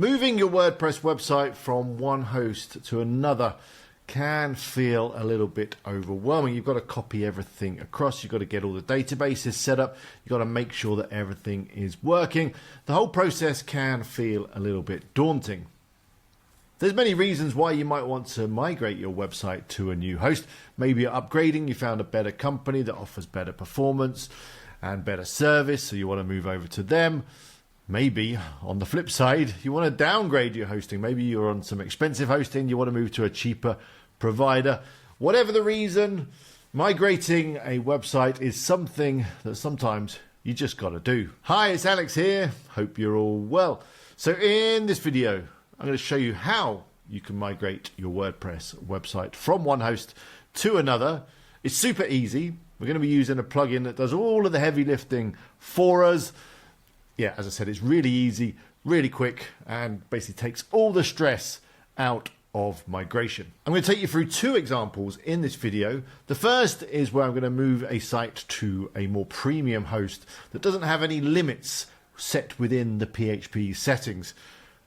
Moving your WordPress website from one host to another can feel a little bit overwhelming. You've got to copy everything across. You've got to get all the databases set up. You've got to make sure that everything is working. The whole process can feel a little bit daunting. There's many reasons why you might want to migrate your website to a new host. Maybe you're upgrading, you found a better company that offers better performance and better service, so you want to move over to them. Maybe, on the flip side, you want to downgrade your hosting. Maybe you're on some expensive hosting, you want to move to a cheaper provider. Whatever the reason, migrating a website is something that sometimes you just got to do. Hi, it's Alex here. Hope you're all well. So in this video, I'm going to show you how you can migrate your WordPress website from one host to another. It's super easy. We're going to be using a plugin that does all of the heavy lifting for us. Yeah, as I said, it's really easy, really quick, and basically takes all the stress out of migration. I'm going to take you through two examples in this video. The first is where I'm going to move a site to a more premium host that doesn't have any limits set within the PHP settings.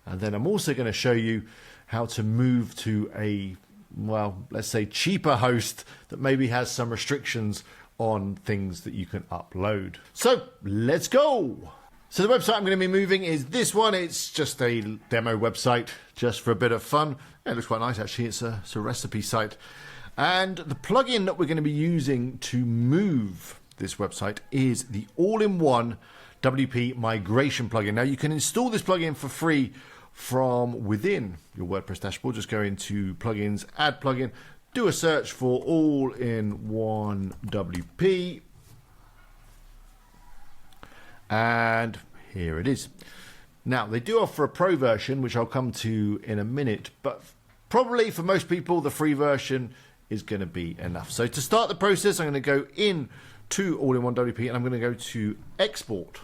And then I'm also going to show you how to move to a, well, let's say cheaper host that maybe has some restrictions on things that you can upload. So let's go. So the website I'm going to be moving is this one. It's just a demo website, just for a bit of fun. Yeah, it looks quite nice actually. It's a recipe site. And the plugin that we're going to be using to move this website is the all-in-one WP migration plugin. Now you can install this plugin for free from within your WordPress dashboard. Just go into plugins, add plugin, do a search for all-in-one WP. And here it is. Now, they do offer a pro version, which I'll come to in a minute, but probably for most people, the free version is going to be enough. So to start the process, I'm going to go in to All-in-One WP and I'm going to go to Export.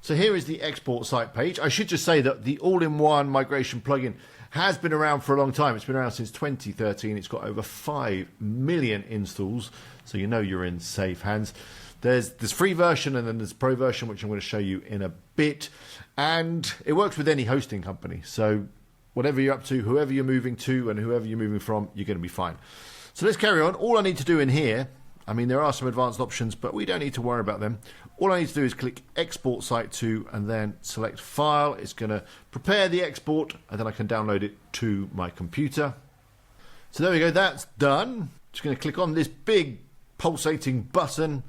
So here is the export site page. I should just say that the all-in-one migration plugin has been around for a long time. It's been around since 2013. It's got over 5 million installs, so you know you're in safe hands. There's this free version and then there's pro version, which I'm going to show you in a bit. And it works with any hosting company. So whatever you're up to, whoever you're moving to and whoever you're moving from, you're going to be fine. So let's carry on. All I need to do in here, I mean, there are some advanced options, but we don't need to worry about them. All I need to do is click Export Site To and then select File. It's going to prepare the export and then I can download it to my computer. So there we go, that's done. Just going to click on this big pulsating button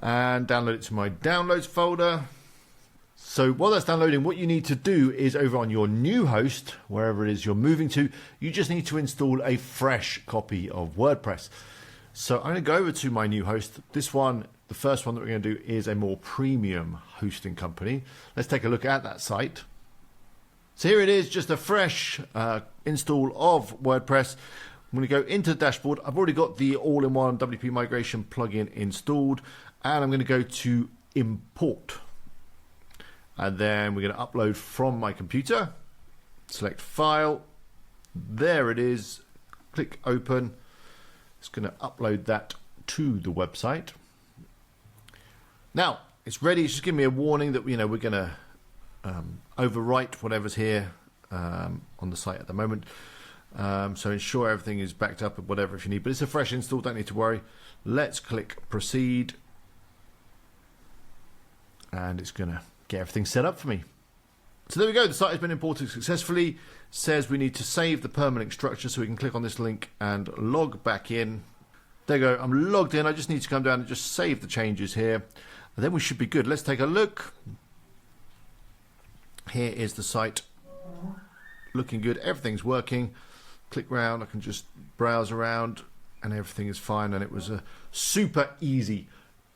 and download it to my downloads folder. So while that's downloading, what you need to do is over on your new host, wherever it is you're moving to, you just need to install a fresh copy of WordPress. So I'm going to go over to my new host. This one, the first one that we're going to do is a more premium hosting company. Let's take a look at that site. So here it is, just a fresh install of WordPress. I'm going to go into the dashboard. I've already got the all-in-one WP migration plugin installed, and I'm going to go to import. And then we're going to upload from my computer. Select file. There it is. Click open. It's going to upload that to the website. Now it's ready. It's just giving me a warning that we're going to overwrite whatever's here on the site at the moment. So ensure everything is backed up and whatever if you need. But it's a fresh install. Don't need to worry. Let's click proceed, and it's going to get everything set up for me. So there we go. The site has been imported successfully. Says we need to save the permanent structure, so we can click on this link and log back in. There you go. I'm logged in. I just need to come down and just save the changes here, and then we should be good. Let's take a look. Here is the site, looking good. Everything's working. Click around. I can just browse around, and everything is fine. And it was a super easy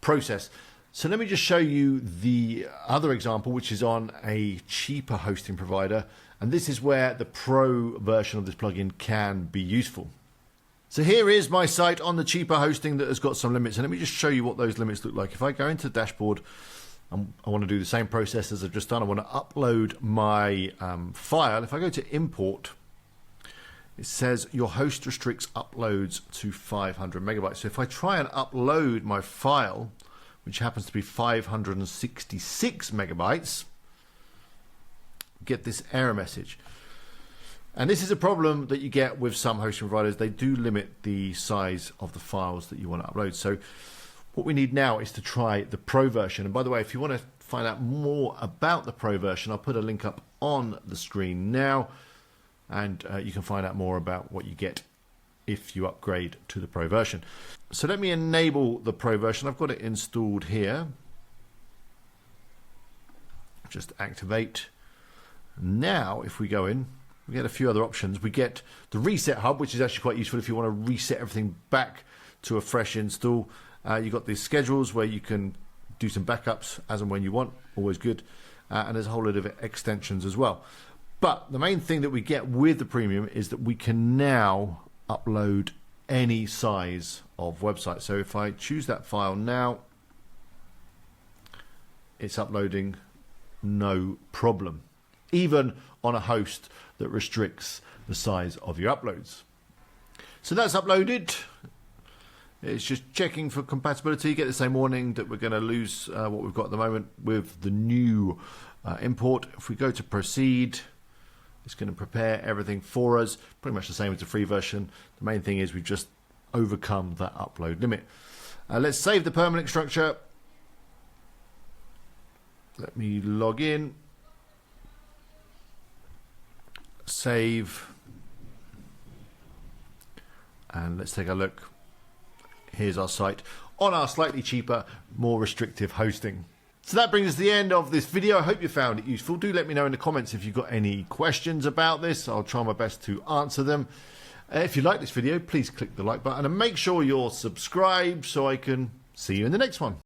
process. So let me just show you the other example, which is on a cheaper hosting provider. And this is where the pro version of this plugin can be useful. So here is my site on the cheaper hosting that has got some limits. And let me just show you what those limits look like. If I go into the dashboard, I want to do the same process as I've just done. I want to upload my file. If I go to import, it says your host restricts uploads to 500 megabytes. So if I try and upload my file, which happens to be 566 megabytes, get this error message. And this is a problem that you get with some hosting providers. They do limit the size of the files that you want to upload. So what we need now is to try the Pro version. And by the way, if you want to find out more about the Pro version, I'll put a link up on the screen now, and you can find out more about what you get if you upgrade to the Pro version. So let me enable the Pro version. I've got it installed here. Just activate. Now, if we go in, we get a few other options. We get the Reset Hub, which is actually quite useful if you want to reset everything back to a fresh install. You've got these schedules where you can do some backups as and when you want, always good. And there's a whole lot of extensions as well. But the main thing that we get with the premium is that we can now upload any size of website. So if I choose that file now, it's uploading no problem, even on a host that restricts the size of your uploads. So that's uploaded. It's just checking for compatibility. Get the same warning that we're going to lose what we've got at the moment with the new import. If we go to proceed, it's going to prepare everything for us, pretty much the same as the free version. The main thing is we've just overcome that upload limit. Let's save the permanent structure. Let me log in. Save. And let's take a look. Here's our site on our slightly cheaper, more restrictive hosting. So that brings us to the end of this video. I hope you found it useful. Do let me know in the comments if you've got any questions about this. I'll try my best to answer them. If you like this video, please click the like button and make sure you're subscribed so I can see you in the next one.